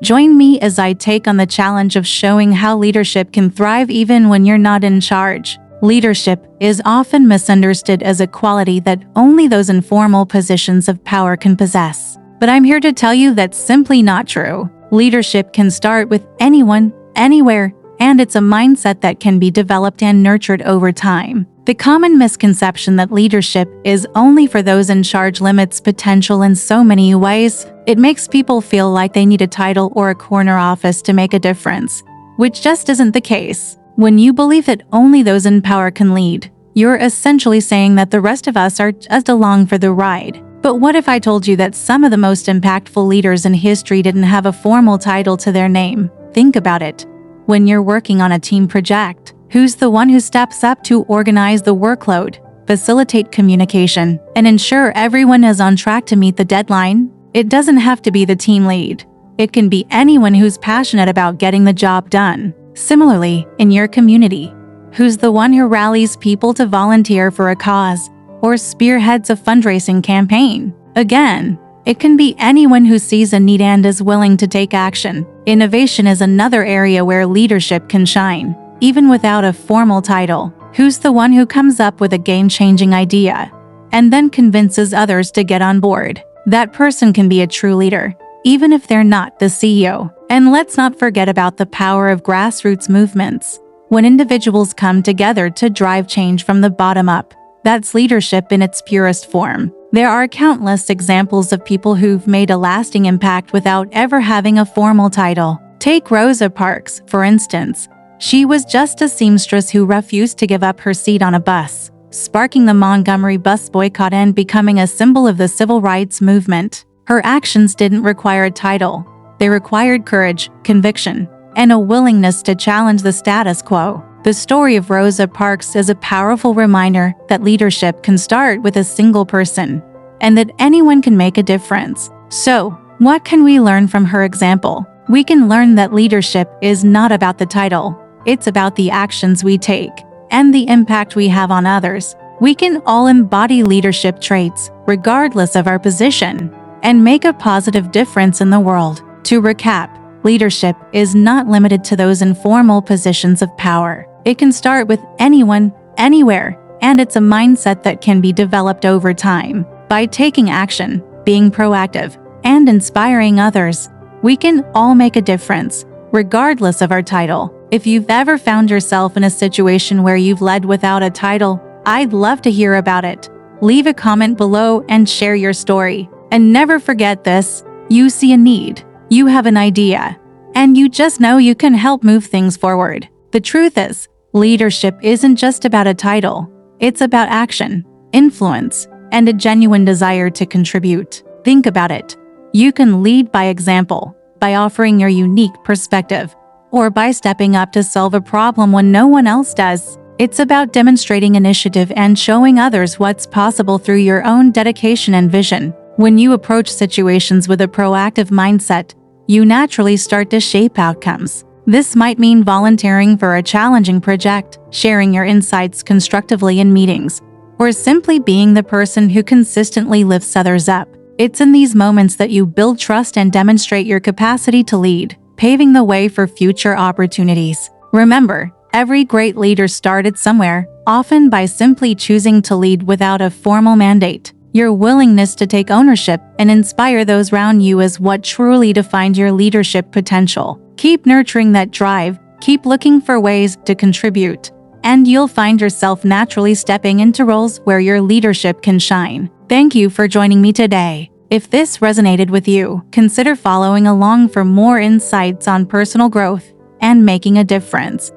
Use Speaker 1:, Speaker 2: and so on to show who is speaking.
Speaker 1: Join me as I take on the challenge of showing how leadership can thrive even when you're not in charge. Leadership is often misunderstood as a quality that only those in formal positions of power can possess. But I'm here to tell you that's simply not true. Leadership can start with anyone, anywhere, and it's a mindset that can be developed and nurtured over time. The common misconception that leadership is only for those in charge limits potential in so many ways. It makes people feel like they need a title or a corner office to make a difference, which just isn't the case. When you believe that only those in power can lead, you're essentially saying that the rest of us are just along for the ride. But what if I told you that some of the most impactful leaders in history didn't have a formal title to their name? Think about it. When you're working on a team project, who's the one who steps up to organize the workload, facilitate communication, and ensure everyone is on track to meet the deadline? It doesn't have to be the team lead. It can be anyone who's passionate about getting the job done. Similarly, in your community, who's the one who rallies people to volunteer for a cause or spearheads a fundraising campaign? Again, it can be anyone who sees a need and is willing to take action. Innovation is another area where leadership can shine, even without a formal title. Who's the one who comes up with a game-changing idea and then convinces others to get on board? That person can be a true leader, even if they're not the CEO. And let's not forget about the power of grassroots movements. When individuals come together to drive change from the bottom up, that's leadership in its purest form. There are countless examples of people who've made a lasting impact without ever having a formal title. Take Rosa Parks, for instance. She was just a seamstress who refused to give up her seat on a bus, sparking the Montgomery bus boycott and becoming a symbol of the civil rights movement. Her actions didn't require a title. They required courage, conviction, and a willingness to challenge the status quo. The story of Rosa Parks is a powerful reminder that leadership can start with a single person, and that anyone can make a difference. So, what can we learn from her example? We can learn that leadership is not about the title. It's about the actions we take and the impact we have on others. We can all embody leadership traits, regardless of our position, and make a positive difference in the world. To recap, leadership is not limited to those in formal positions of power. It can start with anyone, anywhere, and it's a mindset that can be developed over time. By taking action, being proactive, and inspiring others, we can all make a difference, regardless of our title. If you've ever found yourself in a situation where you've led without a title, I'd love to hear about it. Leave a comment below and share your story. And never forget this: you see a need, you have an idea, and you just know you can help move things forward. The truth is, leadership isn't just about a title. It's about action, influence, and a genuine desire to contribute. Think about it. You can lead by example, by offering your unique perspective, or by stepping up to solve a problem when no one else does. It's about demonstrating initiative and showing others what's possible through your own dedication and vision. When you approach situations with a proactive mindset, you naturally start to shape outcomes. This might mean volunteering for a challenging project, sharing your insights constructively in meetings, or simply being the person who consistently lifts others up. It's in these moments that you build trust and demonstrate your capacity to lead, paving the way for future opportunities. Remember, every great leader started somewhere, often by simply choosing to lead without a formal mandate. Your willingness to take ownership and inspire those around you is what truly defined your leadership potential. Keep nurturing that drive, keep looking for ways to contribute, and you'll find yourself naturally stepping into roles where your leadership can shine. Thank you for joining me today. If this resonated with you, consider following along for more insights on personal growth and making a difference.